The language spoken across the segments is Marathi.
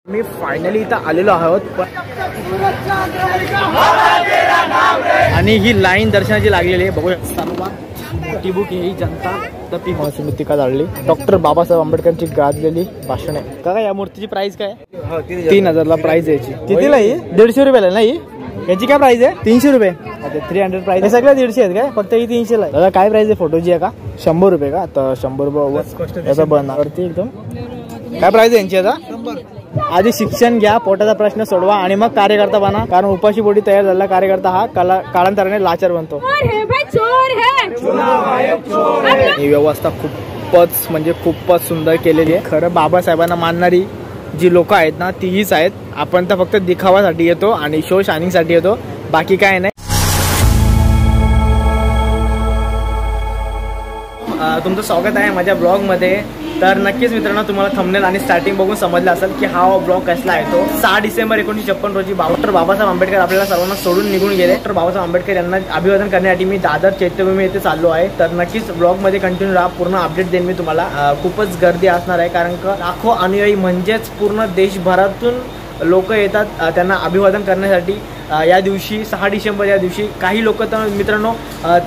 मी फायनली इथं आलेलो आहोत आणि ही लाईन दर्शनाची लागलेली आहे. बघूया सर्वात मोठी बुक ही जनता ती समितिका जाळली. डॉक्टर बाबासाहेब आंबेडकरांची गाजलेली भाषण आहे. का या मूर्तीची प्राइस काय? 3000ला प्राइस याची. कितीला ही? 150 रुपयाला नाही. याची काय प्राइस आहे? 300 रुपये. 300 प्राइस. हे सगळं 150 आहेत काय? फक्त ही 300ला आहे. दादा काय प्राइस आहे फोटोची आहे का? 100 रुपये का? तर 100 रुपये याचा बनवरती एकदम. काय प्राइस आहे यांची आता? 100. आधी शिक्षण घ्या, पोटाचा प्रश्न सोडवा आणि मग कार्यकर्ता बना. कारण उपाशी पोटी तयार झालेला कार्यकर्ता हा कालांतराने लाचार बनतो. ही व्यवस्था खूपच म्हणजे खूपच सुंदर केलेली आहे. खरं बाबासाहेबांना मानणारी जी लोक आहेत ना ती हीच आहेत. आपण तर फक्त दिखावासाठी येतो आणि शो शायनिंगसाठी येतो, बाकी काय नाही. तुमचं स्वागत आहे माझ्या ब्लॉगमध्ये. तर नक्कीच मित्रांनो तुम्हाला थंबनेल आणि स्टार्टिंग बघून समजलं असेल की हा ब्लॉग कसला आहे. तो 6 डिसेंबर 1956 रोजी डॉक्टर बाबासाहेब आंबेडकर आपल्याला सर्वांना सोडून निघून गेले. डॉक्टर बाबासाहेब आंबेडकर यांना अभिवादन करण्यासाठी मी दादर चैत्यभूमी येथे चाललो आहे. तर नक्कीच ब्लॉगमध्ये कंटिन्यू राहा, पूर्ण अपडेट देईन मी तुम्हाला. खूपच गर्दी असणार आहे कारण का लाखो अनुयायी म्हणजेच पूर्ण देशभरातून लोक येतात त्यांना अभिवादन करण्यासाठी. या दिवशी 6 डिसेंबर या दिवशी काही लोक तर मित्रांनो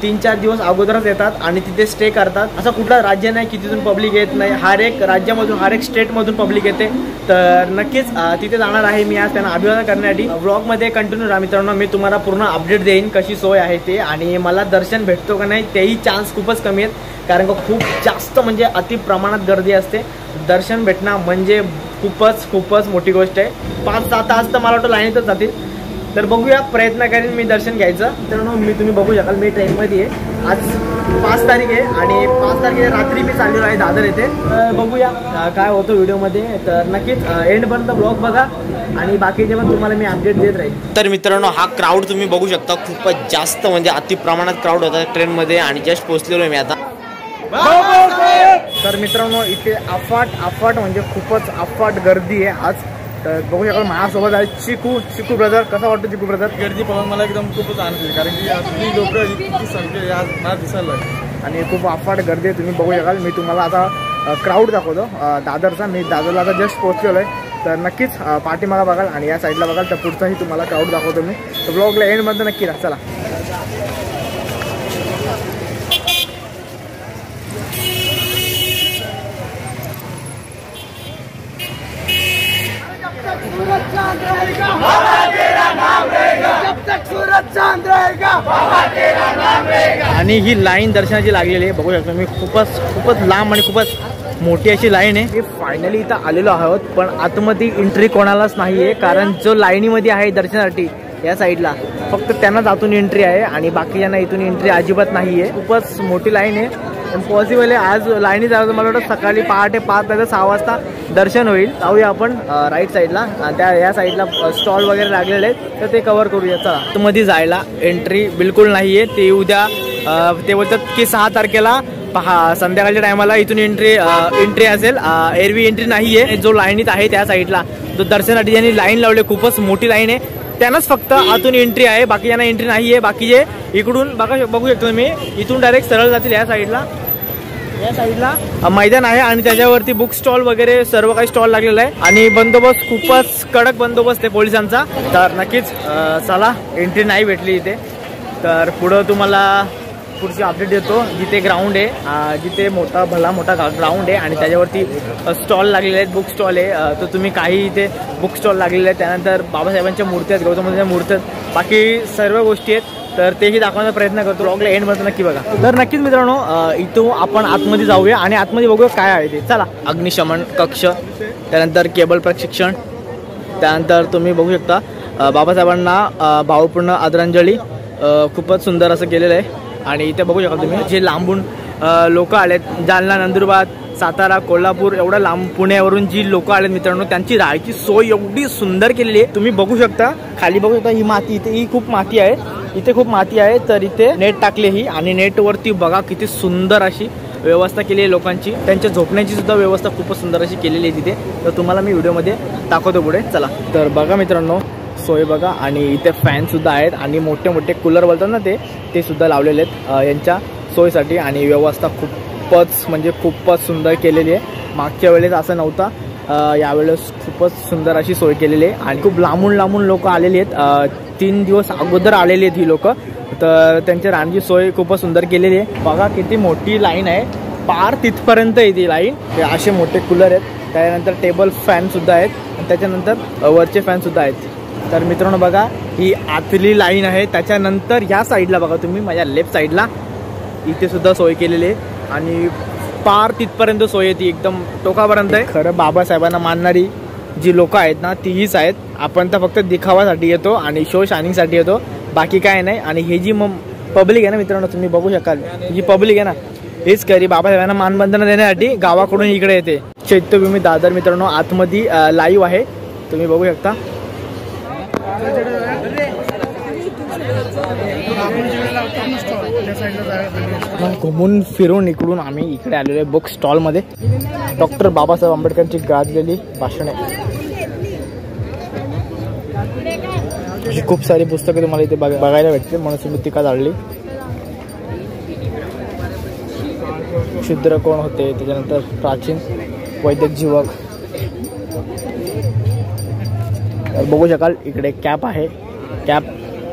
3-4 दिवस अगोदरच येतात आणि तिथे स्टे करतात. असं कुठलं राज्य नाही की तिथून पब्लिक येत नाही. हर एक राज्यामधून हर एक स्टेटमधून पब्लिक येते. तर नक्कीच तिथे जाणार आहे मी आज त्यांना अभिवादन करण्यासाठी. ब्लॉगमध्ये कंटिन्यू राहा मित्रांनो, मी तुम्हाला पूर्ण अपडेट देईन कशी सोय आहे ते आणि मला दर्शन भेटतो का नाही तेही चान्स खूपच कमी आहेत. कारण का खूप जास्त म्हणजे अति प्रमाणात गर्दी असते. दर्शन भेटणं म्हणजे खूपच मोठी गोष्ट आहे. 5-6 तास तर मला वाटतं लाईनीतच जातील. तर बघूया, प्रयत्न करेन मी दर्शन घ्यायचं. तर मी तुम्ही बघू शकाल मी ट्रेनमध्ये आहे. आज 5 तारीख आहे आणि 5 तारखेला रात्री मी चाललेलो आहे दादर येथे. बघूया काय होतं व्हिडिओमध्ये. तर नक्कीच एंडपर्यंत ब्लॉग बघा आणि बाकीचे पण तुम्हाला मी अपडेट देत राहील. तर मित्रांनो हा क्राऊड तुम्ही बघू शकता, खूपच जास्त म्हणजे अति प्रमाणात क्राऊड होता ट्रेनमध्ये आणि जस्ट पोहोचलेलो आहे मी आता. तर मित्रांनो इथे अफाट म्हणजे खूपच अफाट गर्दी आहे आज. तर बघू शकाल माझ्यासोबत आहे चिकू ब्रदर. कसा वाटतो चिकू ब्रदर? गर्दी पाहून मला एकदम खूपच आनंद आहे कारण की आपली लोक इतकी संख्या आज मला दिसायला आणि खूप अफाट गर्दी आहे. तुम्ही बघू शकाल. मी तुम्हाला आता क्राऊड दाखवतो दादरचा. मी दादरला आता जस्ट पोहोचलेलो आहे. तर नक्कीच पाठीमागा बघाल आणि या साईडला बघाल तर पुढचाही तुम्हाला क्राऊड दाखवतो मी. तर ब्लॉगला एंडमध्ये नक्की राहा. चला आणि ही लाईन दर्शनाची लागलेली आहे. बघू शकतो मी खूपच लांब आणि खूपच मोठी अशी लाईन आहे. मी फायनली इथं आलेलो आहोत पण आतमध्ये एंट्री कोणालाच नाही आहे कारण जो लाईनीमध्ये आहे दर्शनासाठी या साईडला फक्त त्यांनाच आतून एंट्री आहे आणि बाकीच्यांना इथून एंट्री अजिबात नाही आहे. खूपच मोठी लाईन आहे पण पॉसिबल आहे आज लाईनी जायचं. मला वाटतं सकाळी पहाटे 5-6 वाजता दर्शन होईल. जाऊया आपण राईट साईडला. त्या या साईडला स्टॉल वगैरे लागलेले आहेत तर ते कव्हर करूया. चला आतमध्ये जायला एंट्री बिलकुल नाही आहे. ते उद्या ते बोलतात की 6 तारखेला संध्याकाळच्या टायमाला इथून एंट्री असेल. एरवी एंट्री नाही आहे. जो लाईनीत आहे त्या साईडला जो दर्शनासाठी ज्यांनी लाईन लावली खूपच मोठी लाईन आहे त्यांनाच फक्त आतून एंट्री आहे, बाकी ज्यांना एंट्री नाही आहे. बाकीचे इकडून बघू शकतो मी इथून डायरेक्ट सरळ जातील. या साईडला मैदान आहे आणि त्याच्यावरती बुक स्टॉल वगैरे सर्व काही स्टॉल लागलेला आहे आणि बंदोबस्त खूपच कडक बंदोबस्त आहे पोलिसांचा. तर नक्कीच चला एंट्री नाही भेटली इथे तर पुढं तुम्हाला पुढची अपडेट देतो. जिथे ग्राउंड आहे जिथे भला मोठा ग्राउंड आहे आणि त्याच्यावरती स्टॉल लागलेले आहेत, बुक स्टॉल आहे. तर तुम्ही काही इथे बुक स्टॉल लागलेले आहेत. त्यानंतर बाबासाहेबांच्या मूर्ती आहेत, गौतम बुद्धांच्या मूर्ती आहेत, बाकी सर्व गोष्टी आहेत. तर तेही दाखवण्याचा प्रयत्न करतो. ब्लॉगला एंडपर्यंत नक्की बघा. तर नक्कीच मित्रांनो इथून आपण आतमध्ये जाऊया आणि आतमध्ये बघूया काय आहे ते. चला अग्निशमन कक्ष, त्यानंतर केबल प्रशिक्षण, त्यानंतर तुम्ही बघू शकता बाबासाहेबांना भावपूर्ण आदरांजली. खूपच सुंदर असं केलेलं आहे आणि इथे बघू शकता तुम्ही जे लांबून लोक आलेत, जालना, नंदुरबार, सातारा, कोल्हापूर एवढा लांब पुण्यावरून जी लोक आलेत मित्रांनो त्यांची राहायची सोय एवढी सुंदर केलेली आहे. तुम्ही बघू शकता खाली बघू शकता ही माती, इथे ही खूप माती आहे, इथे खूप माती आहे. तर इथे नेट टाकले ही आणि नेटवरती बघा किती सुंदर अशी व्यवस्था केली आहे लोकांची. त्यांच्या झोपण्याची सुद्धा व्यवस्था खूपच सुंदर अशी केलेली आहे तिथे. तर तुम्हाला मी व्हिडिओमध्ये दाखवतो पुढे. चला तर बघा मित्रांनो सोय बघा आणि इथे फॅन सुद्धा आहेत आणि मोठे मोठे कूलर बोलतात ना ते सुद्धा लावलेले आहेत यांच्या सोयीसाठी आणि व्यवस्था खूपच म्हणजे खूपच सुंदर केलेली आहे. मागच्या वेळेस असं नव्हता यावेळेस खूपच सुंदर अशी सोय केलेली आहे आणि खूप लांबून लांबून लोक आलेली आहेत. 3 दिवस अगोदर आलेली आहेत ही लोक, तर त्यांच्या राहण्याची सोय खूपच सुंदर केलेली आहे. बघा किती मोठी लाईन आहे, पार तिथपर्यंत आहे ती लाईन. असे मोठे कूलर आहेत, त्यानंतर टेबल फॅनसुद्धा आहेत आणि त्याच्यानंतर वरचे फॅनसुद्धा आहेत. तर मित्रांनो बघा ही आतली लाईन आहे. त्याच्यानंतर ह्या साईडला बघा तुम्ही, माझ्या लेफ्ट साईडला इथे सुद्धा सोय केलेली आहे आणि पार तिथपर्यंत सोय येते, एकदम टोकापर्यंत आहे. खरं बाबासाहेबांना मानणारी जी लोक आहेत ना तीच आहेत. आपण तर फक्त दिखावासाठी येतो आणि शो शायनिंगसाठी येतो, बाकी काय नाही. आणि हे जी पब्लिक आहे ना मित्रांनो, तुम्ही बघू शकाल जी पब्लिक आहे ना, हेच खरी बाबासाहेबांना मानवंदना देण्यासाठी गावाकडून इकडे येते. चैत्यभूमी दादर मित्रांनो आतमध्ये लाईव्ह आहे, तुम्ही बघू शकता. घुमून फिरून इकडून आम्ही इकडे आलेलो आहे बुक स्टॉलमध्ये. डॉक्टर बाबासाहेब आंबेडकरांची गाजलेली भाषणे, अशी खूप सारी पुस्तकं तुम्हाला इथे बघायला भेटते. मनुस्मृतिका काढली, शूद्र कोण होते, त्याच्यानंतर प्राचीन वैदिक जीवक. बघू शकाल इकडे कॅप आहे, कॅप,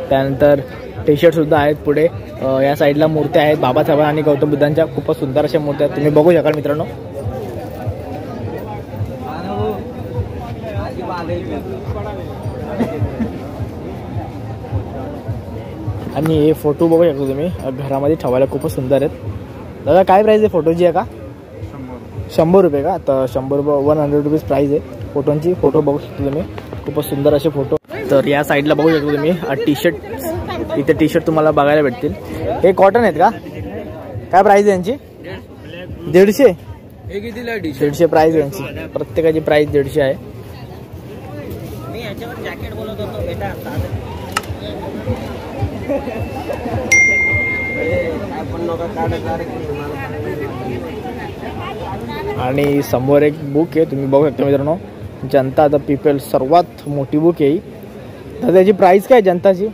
त्यानंतर टी शर्ट सुद्धा आहेत. पुढे या साईडला मूर्त्या आहेत बाबासाहेब आणि गौतम बुद्धांच्या, खूपच सुंदर अशा मूर्त्या आहेत, तुम्ही बघू शकाल मित्रांनो. आणि हे फोटो बघू शकतो तुम्ही, घरामध्ये ठेवायला खूपच सुंदर आहेत. दादा काय प्राईस आहे फोटोची आहे का? 100 रुपये का? तर 100 रुपये, 100 रुपीज प्राईस आहे फोटोंची. फोटो बघू शकतो तुम्ही, खूपच सुंदर असे फोटो. तर या साईडला बघू शकतो तुम्ही टी शर्ट, इथे टी शर्ट तुम्हाला बघायला भेटतील. हे कॉटन आहेत का? काय प्राईस आहे यांची? 150. 150 प्राईस आहे यांची, प्रत्येकाची प्राईस 150 आहे. आणि समोर एक बुक आहे, तुम्ही बघू शकता मित्रांनो, जनता द पीपल, सर्वात मोठी बुक आहे. तर त्याची प्राइस काय जनताची?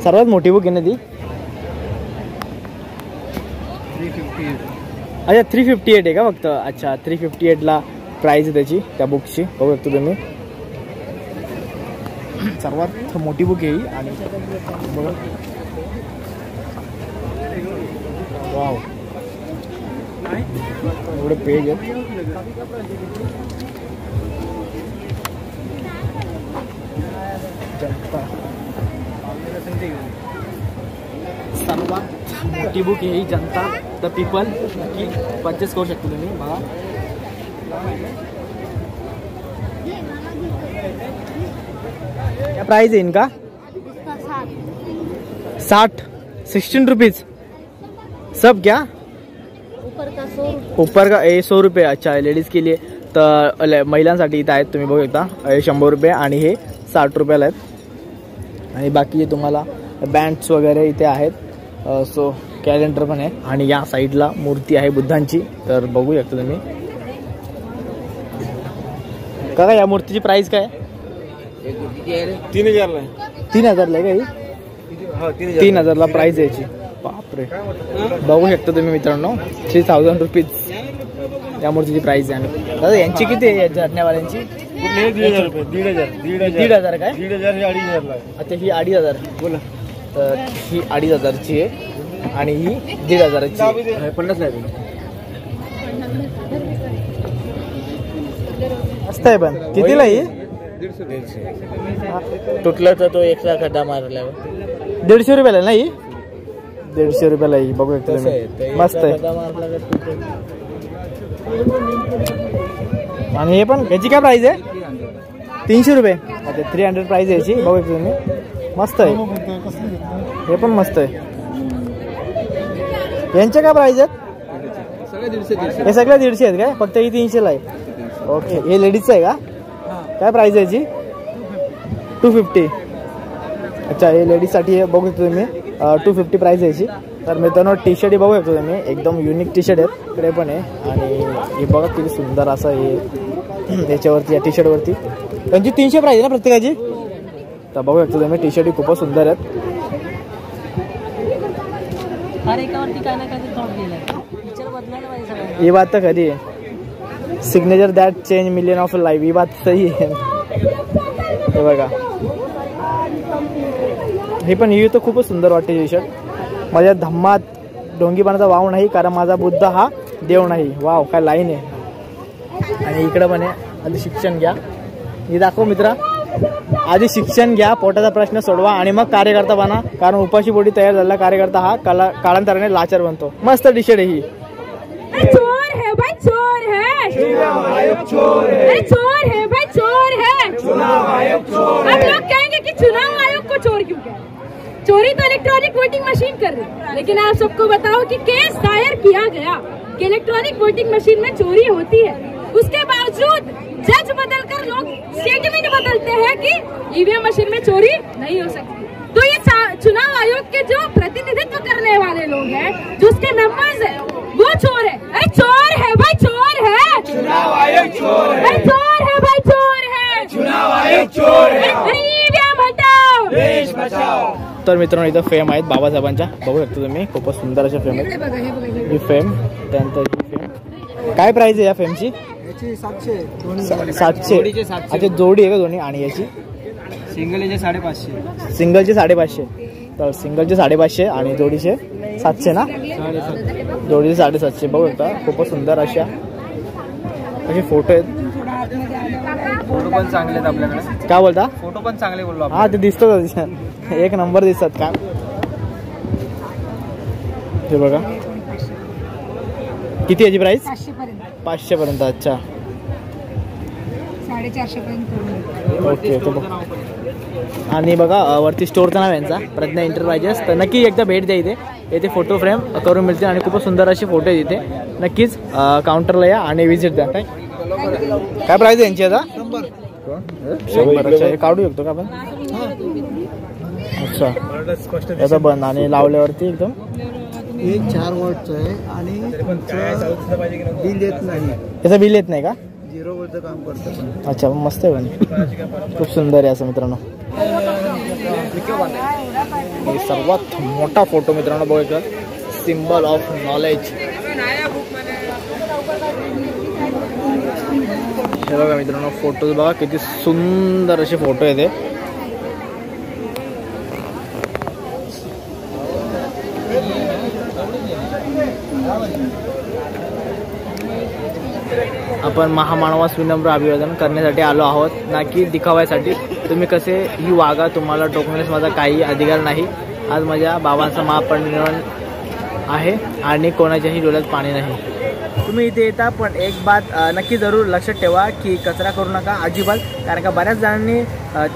सर्वात मोठी बुक आहे ना ती. अच्छा 358 आहे का फक्त? अच्छा 358ला प्राइस आहे त्याची, त्या बुकची. बघू शकतो तुम्ही, सर्वात मोठी बुक आहे. आणि बघा वाव, एवढे पेज आहेत. सर्वात मोठी बुक आहे ही, जनता द पीपल, की परचेस करू शकतो तुम्ही. बघा क्या प्राइस है इनका? 60, 16 रुपीज सब क्या? ऊपर का 100 रुपये. अच्छा लेडीज के लिए. तर महिलांसाठी इथं आहेत, तुम्ही बघू शकता. 100 रुपये आणि हे 60 रुपयाला आहेत. आणि बाकी तुम्हाला बँड्स वगैरे इथे आहेत. सो कॅलेंडर पण आहे. आणि या साईडला मूर्ती आहे बुद्धांची, तर बघू शकता तुम्ही. का या मूर्तीची प्राइस काय? 3000ला. 3000ला आहे का? 3000ला प्राइस याची. बापरे, बघू शकता तुम्ही मित्रांनो, 3000 रुपीज या मूर्तीची प्राइस आहे. दादा यांची किती आहे झरण्यावाल्यांची? 1,500 रुपये. 1,500 काय? 1,500 हे 2,500. अच्छा ही 2,500 बोला. तर ही 2,500ची आहे आणि ही 1,500ची आहे. 50 आहे. मस्त आहे. पण कितीला ही? 150. तुटलं तर तो एक्स्ट्रा खड्डा मारल्यावर 150 रुपयाला नाही? 150 रुपयाला ही. बघू शकतो तुम्ही, मस्त आहे. आणि हे पण, याची काय प्राइस आहे? 300 रुपये. अच्छा 300 प्राइस आहे याची. बघू शकतो तुम्ही, मस्त आहे. हे पण मस्त आहे. यांच्या काय प्राइस आहेत? हे सगळ्या 150 आहेत काय? फक्त ही 300ला आहे. ओके, हे लेडीजचं आहे का? काय प्राइस आहे याची? 250. अच्छा हे लेडीजसाठी आहे. बघू शकतो तुम्ही 250 प्राइस आहे याची. तर मित्रांनो टी शर्ट बघू शकतो तुम्ही, एकदम युनिक टी शर्ट आहेत. इकडे पण आहे. आणि हे बघा किती सुंदर असं हे याच्यावरती, या टी शर्टवरती. त्यांची 300 प्राइस आहे ना प्रत्येकाची. तर बघू शकतो तुम्ही, टी शर्ट खूपच सुंदर आहेत. हर एकावरती काय ना काय थॉट दिलाय, पिक्चर बदलायला पाहिजे सगळ्यांनी. ये बात तर खरी आहे. Signature that change million of life, ही बात सही आहे. हे बघा, हे पण ही तर खूपच सुंदर वाटते टी शर्ट. माझ्या धम्मात ढोंगीपणाचा वाव नाही, कारण माझा बुद्ध हा देव नाही. वाव, काय लाईन आहे. आणि इकडं पण आहे, आधी शिक्षण घ्या. हे दाखव मित्रा, आधी शिक्षण घ्या, पोटाचा प्रश्न सोडवा आणि मग कार्यकर्ता बना, कारण उपाशी पोटी तयार झालेला कार्यकर्ता हा काळांतराने लाचार बनतो. मस्त टी शर्ट आहे ही. चोर है भाई, चोर है. चुनाव आयोग चोर है. अरे चोर है भाई, चोर है. चुनाव आयोग चोर है. अब लोग कहेंगे कि चुनाव आयोग को चोर क्यों कहा? चोरी तो इलेक्ट्रॉनिक वोटिंग मशीन कर रही है, लेकिन आप सबको बताओ कि केस दायर किया गया कि इलेक्ट्रॉनिक वोटिंग मशीन में चोरी होती है, उसके बावजूद जज बदलकर लोग स्टेटमेंट बदलते हैं कि ईवीएम मशीन में चोरी नहीं हो सकती. तो ये चुनाव आयोग के जो प्रतिनिधित्व करने वाले लोग हैं, जो उसके मेंबर्स हैं, वो चोर है. अरे चोर है भाई, चोर है. चुनाव आयोग चोर है. अरे चोर है भाई, चोर है. चुनाव आयोग चोर है. अरे ईवीएम हटाओ, देश बचाओ. तर मित्रांनो, इथं फेम आहेत बाबासाहेबांच्या, बघू शकता तुम्ही. खूपच सुंदर अशा फेम आहेत. ही फेम, त्यानंतर ही फेम. काय प्राइस आहे या फेमची? 700. अच्छा, जोडी आहे का दोन्ही? आणि याची सिंगलचे 550. सिंगलचे 550. तर सिंगलचे 550 आणि जोडीचे 700 ना? जोडीचे 750. बघू शकता, खूपच सुंदर अशा असे फोटो आहेत. फोटो पण चांगले आहेत आपल्याकडे. काय बोलता? फोटो पण चांगले बोललो आपण. हा, ते दिसतात, एक नंबर दिसतात. का हे बघा, किती याची प्राइस? 500 पर्यंत. अच्छा, 450 पर्यंत. ओके. आणि बघा, वरती स्टोअरचं नाव आहे यांचा, प्रज्ञा एंटरप्राइजेस. तर नक्की एकदा भेट द्या इथे. येथे फोटो फ्रेम करून मिळते आणि खूपच सुंदर असे फोटो आहेत इथे. नक्कीच काउंटरला या आणि विजिट द्या. काय प्राइस आहे यांची आता? 100. अच्छा, हे काढू शकतो का आपण? अच्छा, याचा बंद आणि लावल्यावरती एकदम. एक 4 वॉटचं आहे आणि बिल येत नाही. याचं बिल येत नाही का? 0 वॉटचं काम करतं. अच्छा, मस्त आहे पण, खूप सुंदर आहे असं मित्रांनो. हे सर्वात मोठा फोटो मित्रांनो, बघा, सिम्बल ऑफ नॉलेज. हे बघा मित्रांनो, फोटोज बघा, किती सुंदर असे फोटो आहेत. आपण महामानवास विनम्र अभिवादन करण्यासाठी आलो आहोत, ना की दिखाव्यासाठी. तुम्ही कसे ही वागा, तुम्हाला टोकण्यास माझा काही अधिकार नाही. आज माझ्या बाबांचा महापरिनिर्वाण आहे आणि कोणाच्याही डोळ्यात पाणी नाही. तुम्ही इथे येता, पण एक बात नक्की जरूर लक्षात ठेवा की कचरा करू नका अजिबात, कारण का बऱ्याच जणांनी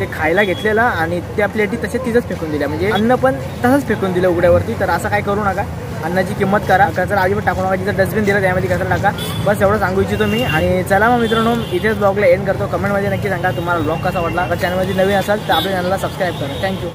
ते खायला घेतलेलं आणि त्या प्लेटी तसे तिथंच फेकून दिल्या, म्हणजे अन्न पण तसंच फेकून दिलं उघड्यावरती. तर असं काय करू नका, अन्नाची किंमत करा, कचरा अजिबात टाकू नका. जिथं डस्टबिन दिलं त्यामध्ये कचरा टाका, बस एवढं सांगू इच्छितो मी. आणि चला मग मित्रांनो, इथेच ब्लॉगला एंड करतो. कमेंटमध्ये नक्की सांगा तुम्हाला ब्लॉग कसा वाटला. चॅनलमध्ये नवीन असाल तर आपल्या चॅनलला सबस्क्राईब करा. थँक्यू.